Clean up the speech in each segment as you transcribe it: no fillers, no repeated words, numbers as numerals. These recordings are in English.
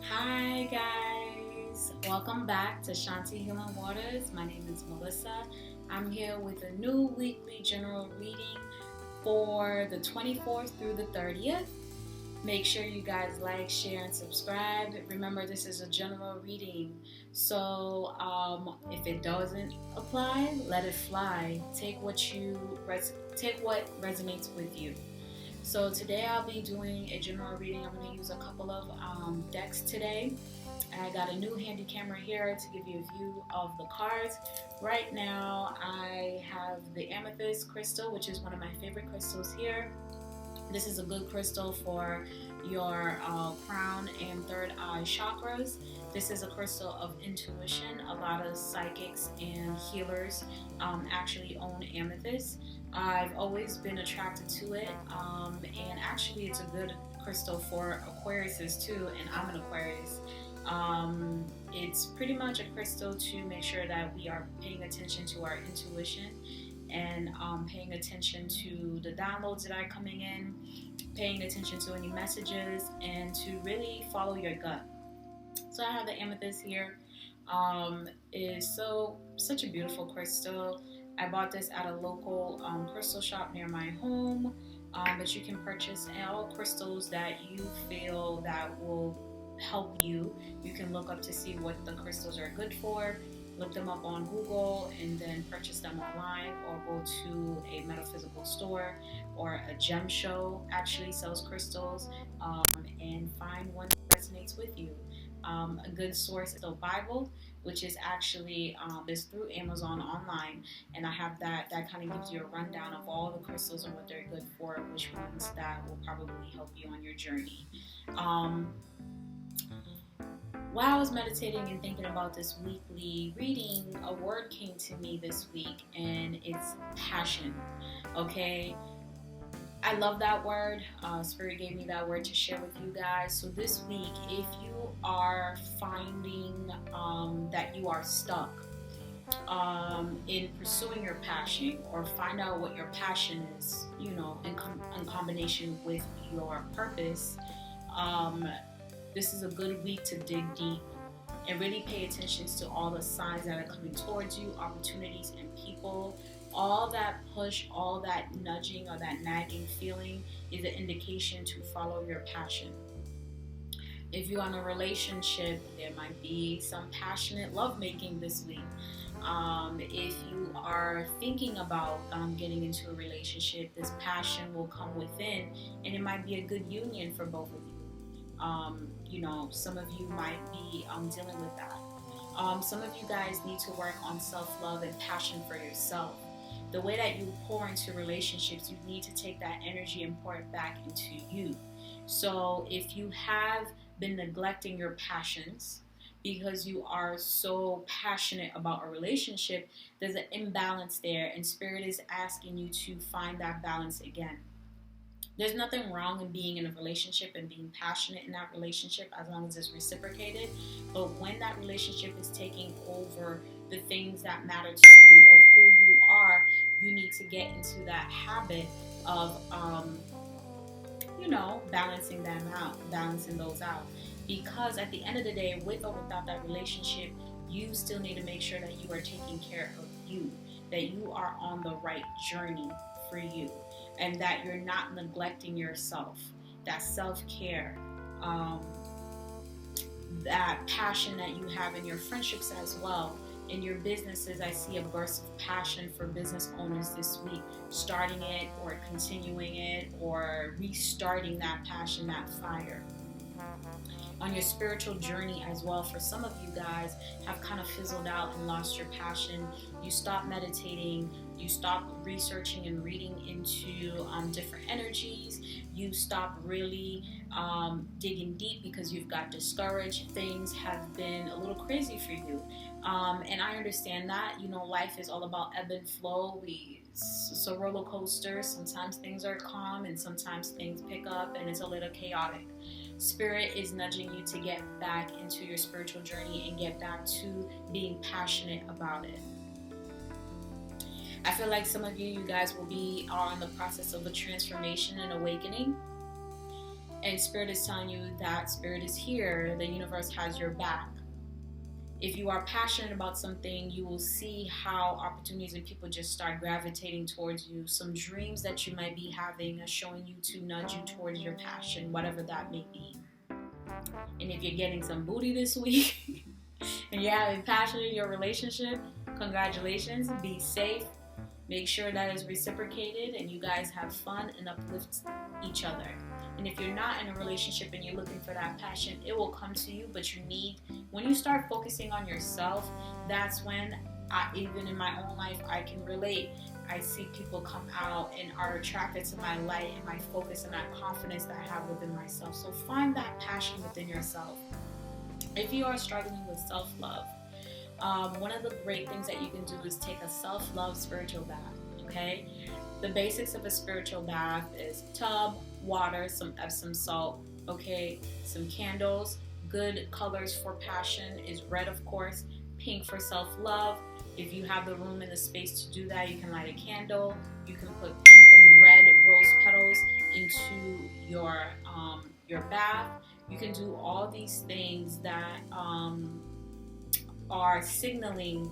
Hi guys, welcome back to Shanti Healing Waters. My name is Melissa. I'm here with a new weekly general reading for the 24th through the 30th. Make sure you guys like, share, and subscribe. Remember, this is a general reading, so if it doesn't apply, let it fly. Take what resonates with you. So today I'll be doing a general reading. I'm going to use a couple of decks today. I got a new handy camera here to give you a view of the cards. Right now I have the amethyst crystal, which is one of my favorite crystals here. This is a good crystal for your crown and third eye chakras. This is a crystal of intuition. A lot of psychics and healers actually own amethyst. I've always been attracted to it, and actually it's a good crystal for Aquariuses too, and I'm an Aquarius. It's pretty much a crystal to make sure that we are paying attention to our intuition and paying attention to the downloads that are coming in, paying attention to any messages, and to really follow your gut. So I have the amethyst here. It's such a beautiful crystal. I bought this at a local crystal shop near my home, but you can purchase all crystals that you feel that will help you. You can look up to see what the crystals are good for, look them up on Google, and then purchase them online, or go to a metaphysical store, or a gem show actually sells crystals, and find one that resonates with you. A good source is the Bible, which is actually is through Amazon online, and I have that kind of gives you a rundown of all the crystals and what they're good for, which ones that will probably help you on your journey. While I was meditating and thinking about this weekly reading, a word came to me this week, and it's passion. Okay, I love that word. Spirit gave me that word to share with you guys. So this week, if you are finding that you are stuck in pursuing your passion, or find out what your passion is, in combination with your purpose, this is a good week to dig deep and really pay attention to all the signs that are coming towards you, opportunities and people. All that push, all that nudging or that nagging feeling is an indication to follow your passion. If you're in a relationship, there might be some passionate lovemaking this week. If you are thinking about getting into a relationship, this passion will come within, and it might be a good union for both of you. Some of you might be dealing with that. Some of you guys need to work on self-love and passion for yourself. The way that you pour into relationships, you need to take that energy and pour it back into you. So if you have been neglecting your passions because you are so passionate about a relationship, there's an imbalance there, and Spirit is asking you to find that balance again. There's nothing wrong in being in a relationship and being passionate in that relationship as long as it's reciprocated. But when that relationship is taking over the things that matter to you, of who you are, you need to get into that habit of, balancing those out. Because at the end of the day, with or without that relationship, you still need to make sure that you are taking care of you, that you are on the right journey for you, and that you're not neglecting yourself. That self-care, that passion that you have in your friendships as well. In your businesses, I see a burst of passion for business owners this week, starting it or continuing it or restarting that passion, that fire. On your spiritual journey as well, for some of you guys have kind of fizzled out and lost your passion. You stop meditating, you stop researching and reading into different energies, you stop really digging deep because you've got discouraged. Things have been a little crazy for you, and I understand that. Life is all about ebb and flow. It's a roller coaster. Sometimes things are calm and sometimes things pick up and it's a little chaotic. Spirit is nudging you to get back into your spiritual journey and get back to being passionate about it. I feel like some of you guys are in the process of a transformation and awakening. And Spirit is telling you that Spirit is here. The universe has your back. If you are passionate about something, you will see how opportunities and people just start gravitating towards you. Some dreams that you might be having are showing you to nudge you towards your passion, whatever that may be. And if you're getting some booty this week and you're having passion in your relationship, congratulations. Be safe. Make sure that is reciprocated and you guys have fun and uplift each other. And if you're not in a relationship and you're looking for that passion, it will come to you. But when you start focusing on yourself, that's when, even in my own life, I can relate. I see people come out and are attracted to my light and my focus and that confidence that I have within myself. So find that passion within yourself. If you are struggling with self-love, one of the great things that you can do is take a self-love spiritual bath, okay? The basics of a spiritual bath is tub, water, some Epsom salt, okay, some candles. Good colors for passion is red, of course, pink for self-love. If you have the room and the space to do that, you can light a candle. You can put pink and red rose petals into your bath. You can do all these things that are signaling,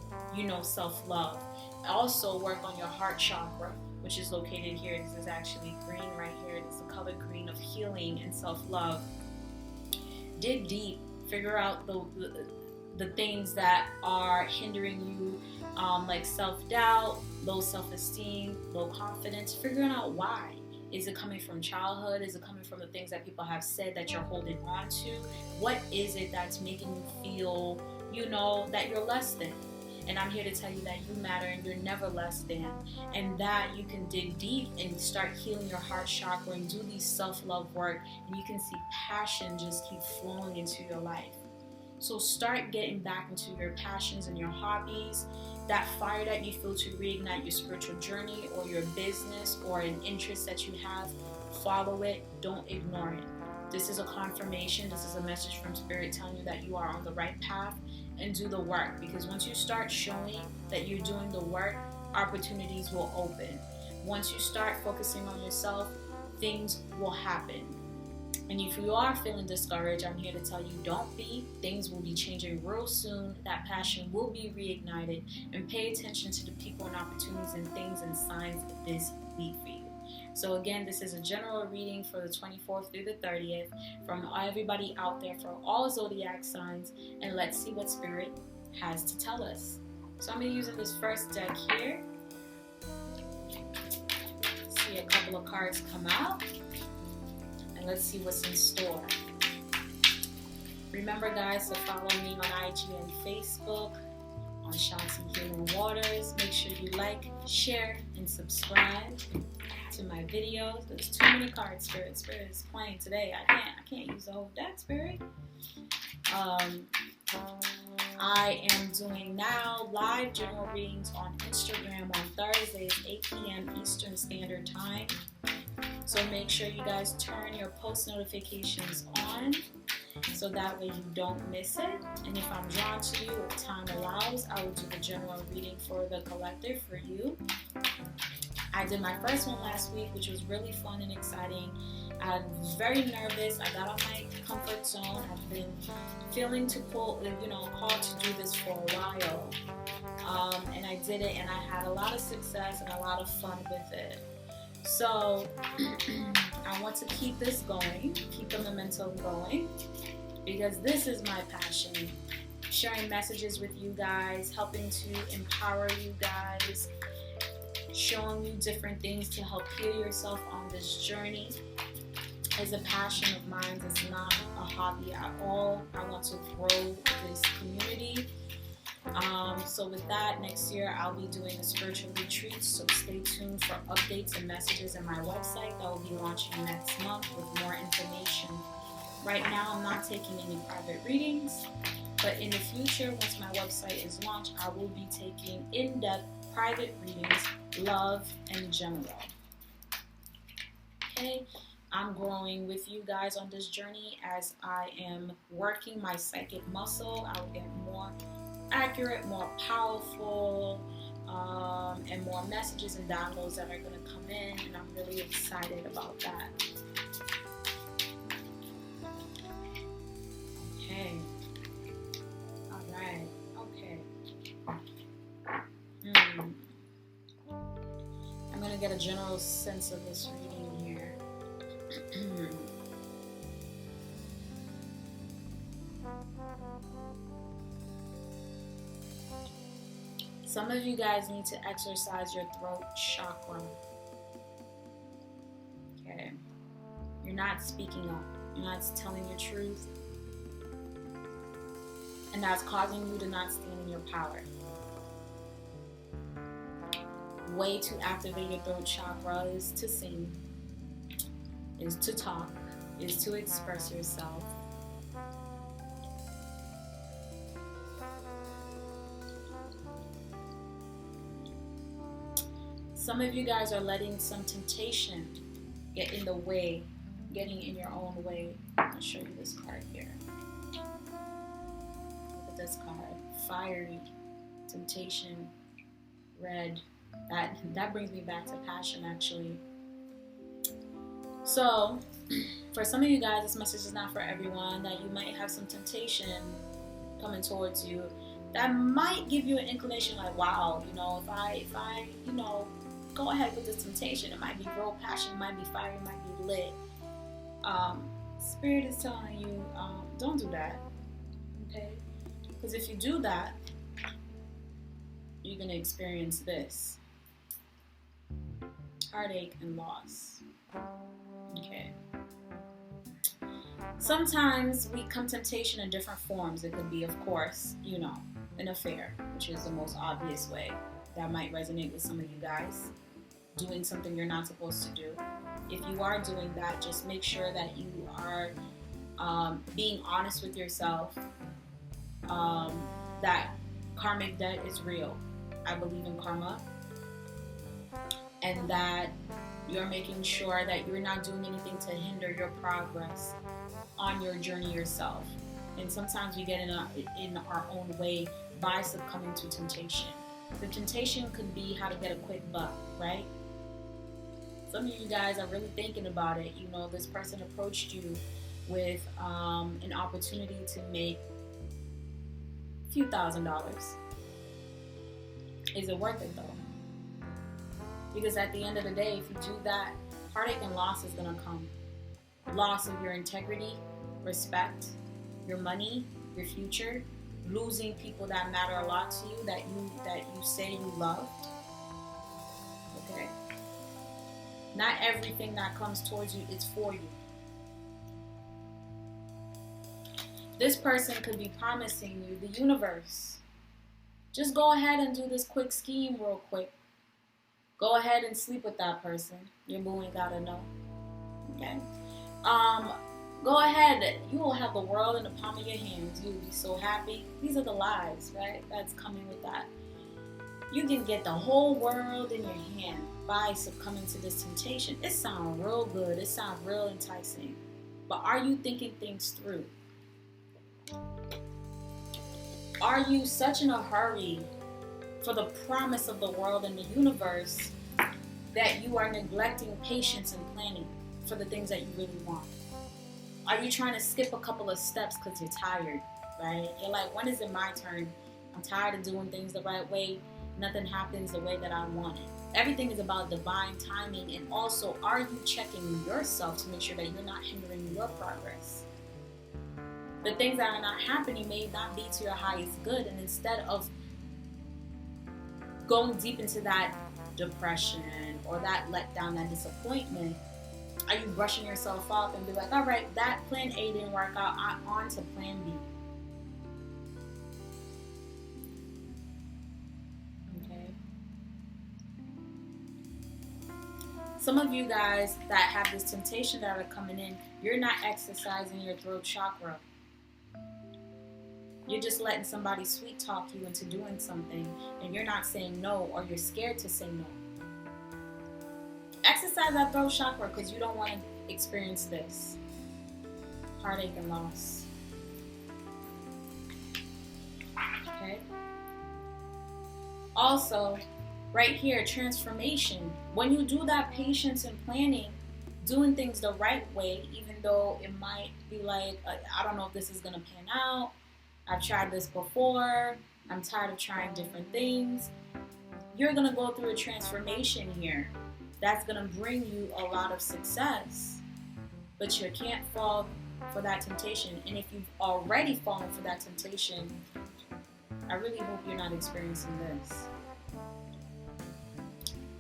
self-love. Also work on your heart chakra, which is located here. This is actually green right here. It's the color green of healing and self-love. Dig deep. Figure out the things that are hindering you, like self-doubt, low self-esteem, low confidence. Figuring out why. Is it coming from childhood? Is it coming from the things that people have said that you're holding on to? What is it that's making you feel, that you're less than? And I'm here to tell you that you matter and you're never less than. And that you can dig deep and start healing your heart chakra and do these self-love work. And you can see passion just keep flowing into your life. So start getting back into your passions and your hobbies. That fire that you feel to reignite your spiritual journey or your business or an interest that you have, follow it. Don't ignore it. This is a confirmation. This is a message from Spirit telling you that you are on the right path, and do the work. Because once you start showing that you're doing the work, opportunities will open. Once you start focusing on yourself, things will happen. And if you are feeling discouraged, I'm here to tell you, don't be. Things will be changing real soon. That passion will be reignited. And pay attention to the people and opportunities and things and signs this week for you. So again, this is a general reading for the 24th through the 30th from everybody out there for all zodiac signs. And let's see what Spirit has to tell us. So I'm going to be using this first deck here. See a couple of cards come out. Let's see what's in store. Remember, guys, to follow me on IG and Facebook on Shanti Healers. Make sure you like, share, and subscribe to my videos. There's too many cards, Spirit. Spirit is playing today. I can't use the whole deck, Spirit. I am doing now live general readings on Instagram on Thursdays, 8 p.m. Eastern Standard Time. So make sure you guys turn your post notifications on so that way you don't miss it. And if I'm drawn to you, if time allows, I will do the general reading for the collective for you. I did my first one last week, which was really fun and exciting. I was very nervous. I got on my comfort zone. I've been feeling to called to do this for a while. And I did it, and I had a lot of success and a lot of fun with it. So I want to keep this going, keep the momentum going, because this is my passion. Sharing messages with you guys, helping to empower you guys, showing you different things to help heal yourself on this journey is a passion of mine. It's not a hobby at all. I want to grow this community. So with that, next year I'll be doing a spiritual retreat, so stay tuned for updates and messages on my website that will be launching next month with more information. Right now I'm not taking any private readings, but in the future, once my website is launched, I will be taking in-depth private readings, love and general. Okay, I'm growing with you guys on this journey as I am working my psychic muscle. I will get more accurate, more powerful, and more messages and downloads that are going to come in, and I'm really excited about that. get a general sense of this reading here. Some of you guys need to exercise your throat chakra. Okay. You're not speaking up. You're not telling your truth. And that's causing you to not stand in your power. Way to activate your throat chakra is to sing, is to talk, is to express yourself. Some of you guys are letting some temptation get in the way, getting in your own way. I'll show you this card here. Look at this card. Fiery, temptation, red. That brings me back to passion, actually. So, for some of you guys, this message is not for everyone, that you might have some temptation coming towards you that might give you an inclination like, wow, if I go ahead with this temptation, it might be real passion, it might be fire, it might be lit. Spirit is telling you, don't do that, okay? Because if you do that, you're going to experience this. Heartache and loss. Okay. Sometimes we come temptation in different forms. It could be, of course, an affair, which is the most obvious way. That might resonate with some of you guys. Doing something you're not supposed to do. If you are doing that, just make sure that you are being honest with yourself. That karmic debt is real. I believe in karma. And that you're making sure that you're not doing anything to hinder your progress on your journey yourself. And sometimes we get in our own way by succumbing to temptation. The temptation could be how to get a quick buck, right? Some of you guys are really thinking about it. This person approached you with an opportunity to make a few $1,000s. Is it worth it though? Because at the end of the day, if you do that, heartache and loss is going to come. Loss of your integrity, respect, your money, your future, losing people that matter a lot to you, that you say you love. Okay? Not everything that comes towards you is for you. This person could be promising you the universe. Just go ahead and do this quick scheme real quick. Go ahead and sleep with that person. Your boo ain't gotta know. Okay? Go ahead. You will have the world in the palm of your hands. You'll be so happy. These are the lies, right? That's coming with that. You can get the whole world in your hand by succumbing to this temptation. It sounds real good. It sounds real enticing. But are you thinking things through? Are you such in a hurry for the promise of the world and the universe that you are neglecting patience and planning for the things that you really want? Are you trying to skip a couple of steps because you're tired, right? You're like, when is it my turn? I'm tired of doing things the right way. Nothing happens the way that I want it. Everything is about divine timing. And also, are you checking yourself to make sure that you're not hindering your progress? The things that are not happening may not be to your highest good. And instead of going deep into that depression or that letdown, that disappointment, are you brushing yourself off and be like, all right, that plan A didn't work out, I'm on to plan B. Okay. Some of you guys that have this temptation that are coming in, you're not exercising your throat chakra. You're just letting somebody sweet talk you into doing something, and you're not saying no, or you're scared to say no. Exercise that throat chakra because you don't want to experience this heartache and loss. Okay? Also, right here, transformation. When you do that patience and planning, doing things the right way, even though it might be like, I don't know if this is going to pan out. I've tried this before. I'm tired of trying different things. You're going to go through a transformation here that's going to bring you a lot of success. But you can't fall for that temptation. And if you've already fallen for that temptation, I really hope you're not experiencing this.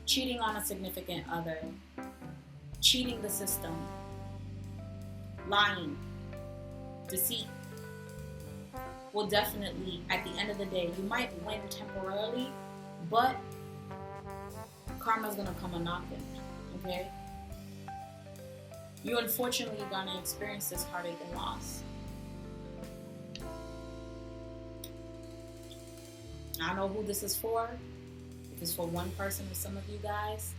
Cheating on a significant other, cheating the system, lying, deceit will definitely, at the end of the day, you might win temporarily, but karma's gonna come a knocking, okay? You unfortunately gonna experience this heartache and loss. I know who this is for. If it's for one person or some of you guys,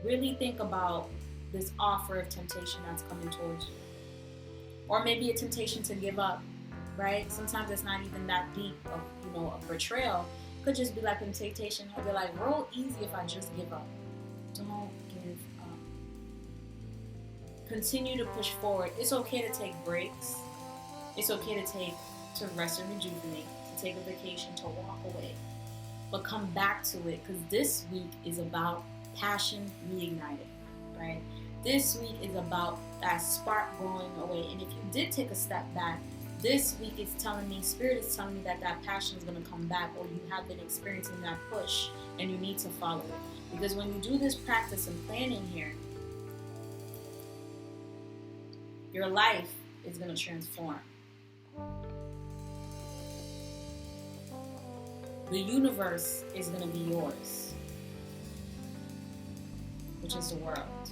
really think about this offer of temptation that's coming towards you. Or maybe a temptation to give up, right? Sometimes it's not even that deep of, a betrayal. It could just be like a temptation. It'll be like real easy if I just give up. Don't give up. Continue to push forward. It's okay to take breaks. It's okay to rest and rejuvenate, to take a vacation, to walk away. But come back to it, because this week is about passion reignited, right? This week is about that spark going away. And if you did take a step back, this week it's telling me, Spirit is telling me that passion is going to come back, or you have been experiencing that push and you need to follow it. Because when you do this practice and planning here, your life is going to transform. The universe is going to be yours, which is the world,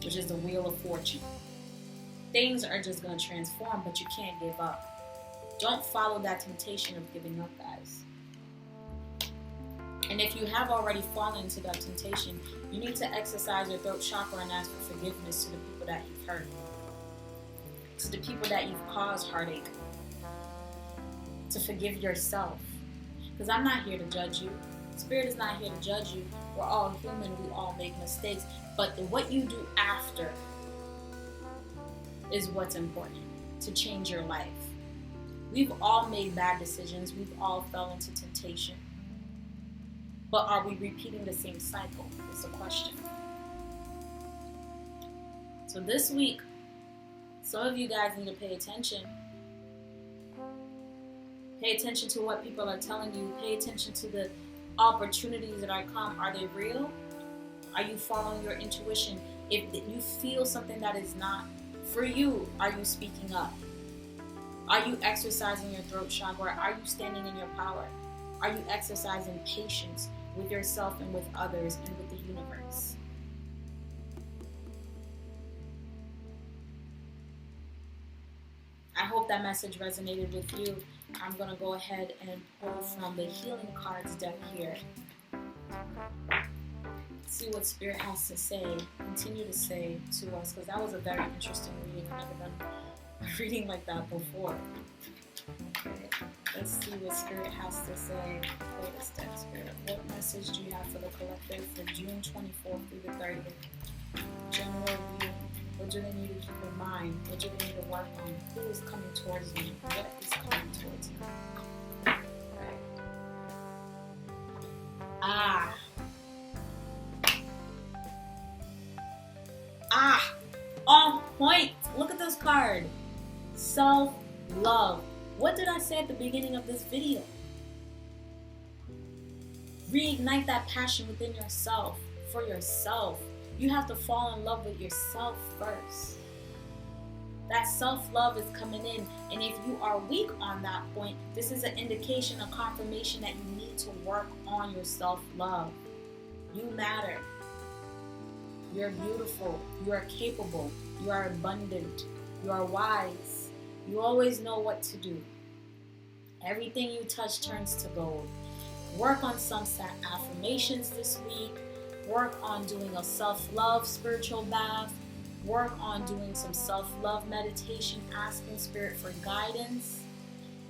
which is the wheel of fortune. Things are just going to transform, but you can't give up. Don't follow that temptation of giving up, guys. And if you have already fallen into that temptation, you need to exercise your throat chakra and ask for forgiveness to the people that you've hurt, to the people that you've caused heartache, to forgive yourself. Because I'm not here to judge you. Spirit is not here to judge you. We're all human. We all make mistakes. But what you do after is what's important to change your life. We've all made bad decisions. We've all fell into temptation. But are we repeating the same cycle? Is the question. So this week, some of you guys need to pay attention. Pay attention to what people are telling you. Pay attention to the opportunities that are come. Are they real? Are you following your intuition? If you feel something that is not for you, are you speaking up? Are you exercising your throat chakra? Are you standing in your power? Are you exercising patience with yourself and with others and with the universe? I hope that message resonated with you. I'm going to go ahead and pull from the Healing Cards deck here. See what Spirit has to say, continue to say to us, because that was a very interesting reading. I've never done a reading like that before. Okay, let's see what Spirit has to say for this deck, Spirit. What message do you have for the collective for June 24th through the 30th? General reading. What do they need to keep in mind? What do they need to work on? Who is coming towards me? What is coming towards me? Right. On point. Look at this card. Self-love. What did I say at the beginning of this video? Reignite that passion within yourself, for yourself. You have to fall in love with yourself first. That self-love is coming in. And if you are weak on that point, this is an indication, a confirmation that you need to work on your self-love. You matter. You're beautiful. You are capable. You are abundant. You are wise. You always know what to do. Everything you touch turns to gold. Work on some affirmations this week. Work on doing a self-love spiritual bath. Work on doing some self-love meditation, asking Spirit for guidance.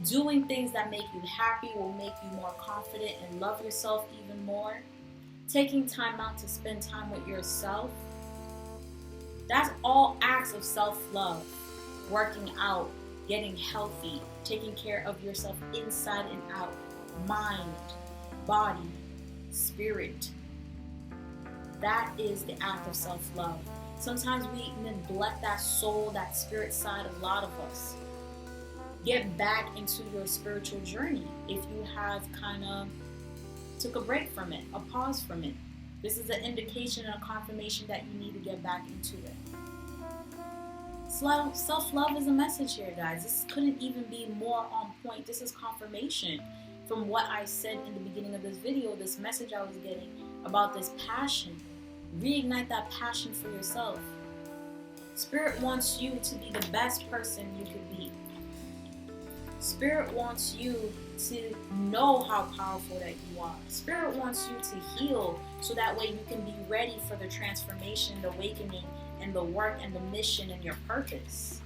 Doing things that make you happy will make you more confident and love yourself even more. Taking time out to spend time with yourself. That's all acts of self-love. Working out, getting healthy, taking care of yourself inside and out. Mind, body, spirit. That is the act of self-love. Sometimes we neglect that soul, that spirit side of a lot of us. Get back into your spiritual journey if you have kind of took a break from it, a pause from it. This is an indication and a confirmation that you need to get back into it. Self-love is a message here, guys. This couldn't even be more on point. This is confirmation from what I said in the beginning of this video, this message I was getting about this passion. Reignite that passion for yourself. Spirit wants you to be the best person you could be. Spirit wants you to know how powerful that you are. Spirit wants you to heal so that way you can be ready for the transformation, the awakening, and the work and the mission and your purpose.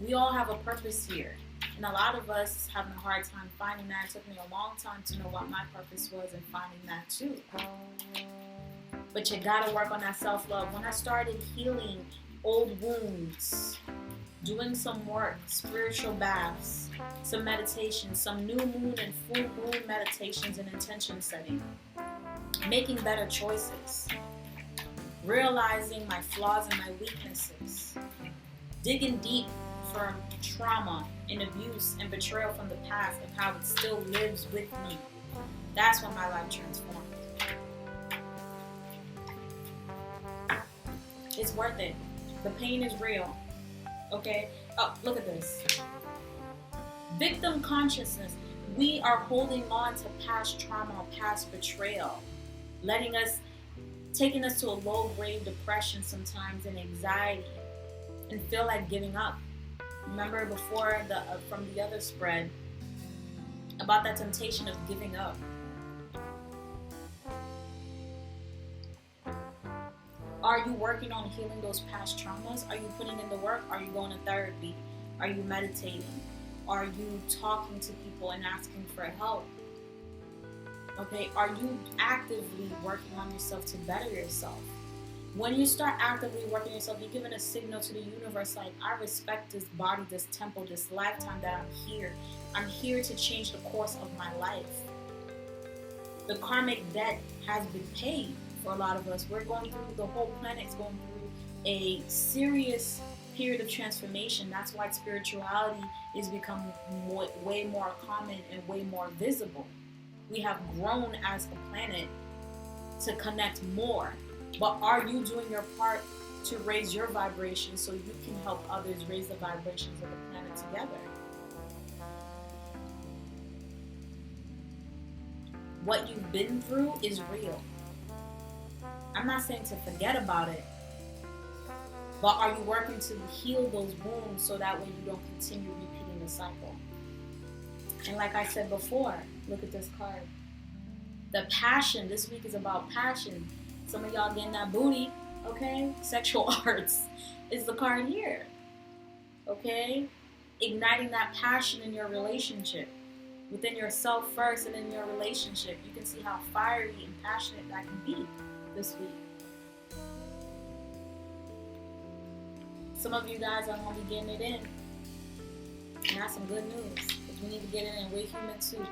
We all have a purpose here. And a lot of us having a hard time finding that. It took me a long time to know what my purpose was and finding that too. But you gotta work on that self-love. When I started healing old wounds, doing some work, spiritual baths, some meditation, some new moon and full moon meditations and intention setting, making better choices, realizing my flaws and my weaknesses, digging deep from trauma and abuse and betrayal from the past and how it still lives with me. That's when my life transformed. It's worth it. The pain is real. Okay? Oh, look at this. Victim consciousness. We are holding on to past trauma, past betrayal, taking us to a low-grade depression sometimes and anxiety and feel like giving up. Remember before from the other spread about that temptation of giving up. Are you working on healing those past traumas? Are you putting in the work? Are you going to therapy? Are you meditating? Are you talking to people and asking for help? Okay, are you actively working on yourself to better yourself? When you start actively working yourself, you're giving a signal to the universe like, I respect this body, this temple, this lifetime that I'm here. I'm here to change the course of my life. The karmic debt has been paid for a lot of us. We're going through, the whole planet's going through a serious period of transformation. That's why spirituality is becoming way more common and way more visible. We have grown as a planet to connect more. But are you doing your part to raise your vibration so you can help others raise the vibrations of the planet together? What you've been through is real. I'm not saying to forget about it, but are you working to heal those wounds so that way you don't continue repeating the cycle? And like I said before, look at this card. The passion, this week is about passion. Some of y'all getting that booty, okay? Sexual arts is the card here, okay? Igniting that passion in your relationship, within yourself first and in your relationship. You can see how fiery and passionate that can be this week. Some of you guys are going to be getting it in. And that's some good news, because we need to get it in. We're human too.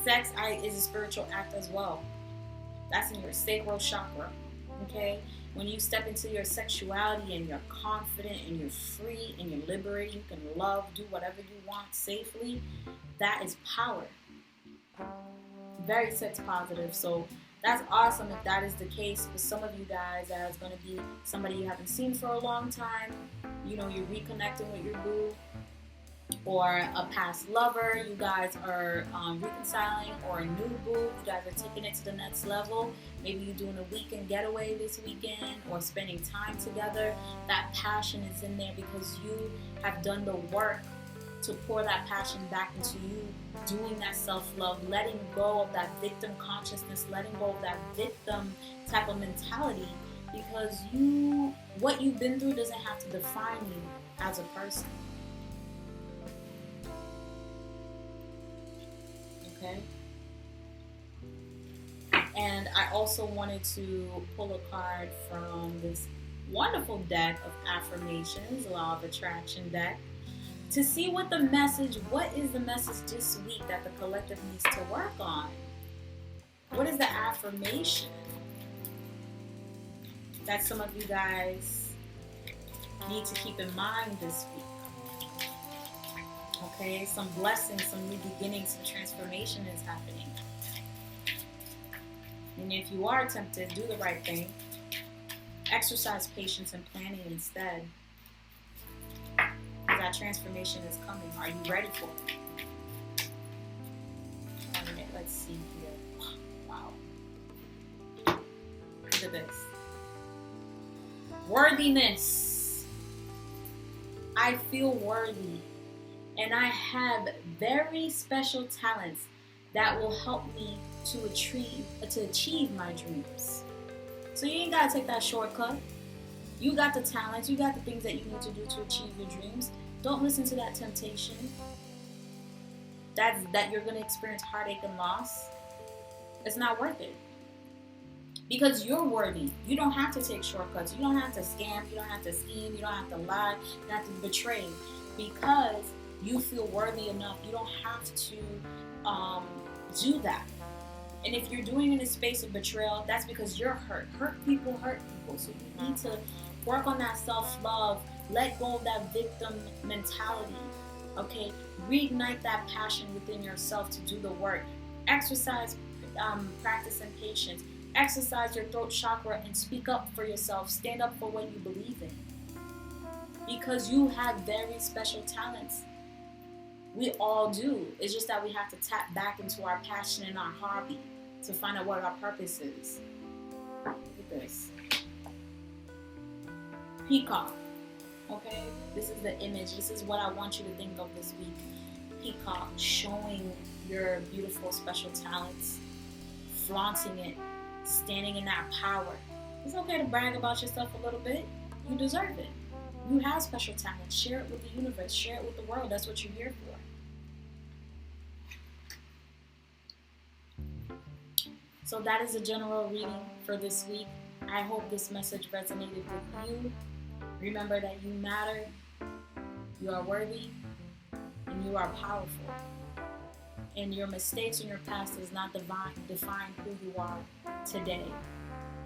Sex is a spiritual act as well. That's in your sacral chakra, okay? When you step into your sexuality and you're confident and you're free and you're liberated, you can love, do whatever you want safely, that is power. Very sex positive. So that's awesome if that is the case. For some of you guys, that is going to be somebody you haven't seen for a long time. You know, you're reconnecting with your boo. Or a past lover, you guys are reconciling, or a new boo, you guys are taking it to the next level. Maybe you're doing a weekend getaway this weekend, or spending time together. That passion is in there because you have done the work to pour that passion back into you, doing that self-love, letting go of that victim consciousness, letting go of that victim type of mentality, because what you've been through doesn't have to define you as a person. Okay. And I also wanted to pull a card from this wonderful deck of affirmations, Law of Attraction deck, to see what is the message this week that the collective needs to work on. What is the affirmation? that some of you guys need to keep in mind this week. Okay, some blessings, some new beginnings, some transformation is happening. And if you are tempted, do the right thing. Exercise patience and planning instead. That transformation is coming. Are you ready for it? Alright, let's see here. Wow. Look at this. Worthiness. I feel worthy. And I have very special talents that will help me to achieve my dreams. So you ain't gotta take that shortcut. You got the talents, you got the things that you need to do to achieve your dreams. Don't listen to that temptation that you're gonna experience heartache and loss. It's not worth it. Because you're worthy. You don't have to take shortcuts. You don't have to scam. You don't have to scheme. You don't have to lie. You don't have to betray. Because you feel worthy enough. You don't have to do that. And if you're doing it in a space of betrayal, that's because you're hurt. Hurt people hurt people. So you need to work on that self-love. Let go of that victim mentality. Okay? Reignite that passion within yourself to do the work. Exercise, practice, and patience. Exercise your throat chakra and speak up for yourself. Stand up for what you believe in. Because you have very special talents. We all do. It's just that we have to tap back into our passion and our hobby to find out what our purpose is. Look at this. Peacock. Okay? This is the image. This is what I want you to think of this week. Peacock, showing your beautiful special talents, flaunting it, standing in that power. It's okay to brag about yourself a little bit. You deserve it. You have special talents. Share it with the universe. Share it with the world. That's what you're here for. So that is a general reading for this week. I hope this message resonated with you. Remember that you matter, you are worthy, and you are powerful. And your mistakes in your past does not define who you are today.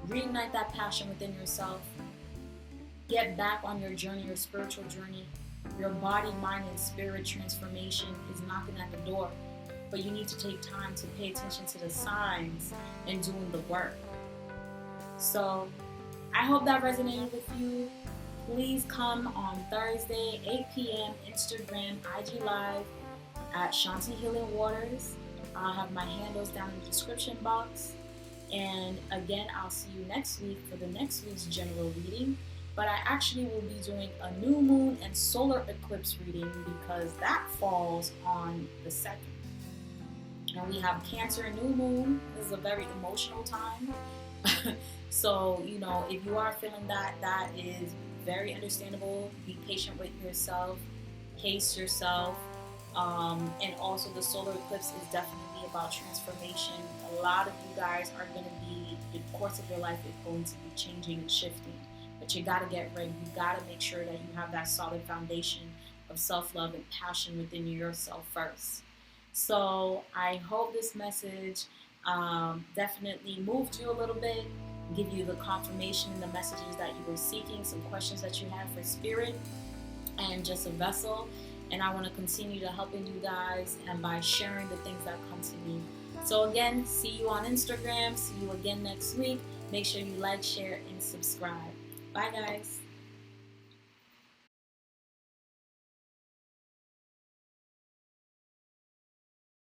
Reignite that passion within yourself. Get back on your journey, your spiritual journey. Your body, mind, and spirit transformation is knocking at the door. But you need to take time to pay attention to the signs and doing the work. So I hope that resonated with you. Please come on Thursday, 8 p.m. Instagram, IG Live at Shanti Healing Waters. I'll have my handles down in the description box. And again, I'll see you next week for the next week's general reading. But I actually will be doing a new moon and solar eclipse reading because that falls on the 2nd. And we have Cancer and new moon. This is a very emotional time. So, if you are feeling that is very understandable. Be patient with yourself. Pace yourself. And also the solar eclipse is definitely about transformation. A lot of you guys are going to be, the course of your life is going to be changing and shifting. But you got to get ready. You got to make sure that you have that solid foundation of self-love and passion within yourself first. So I hope this message definitely moved you a little bit, give you the confirmation and the messages that you were seeking, some questions that you had for spirit, and just a vessel. And I want to continue to helping you guys and by sharing the things that come to me. So again, see you on Instagram. See you again next week. Make sure you like, share, and subscribe. Bye, guys.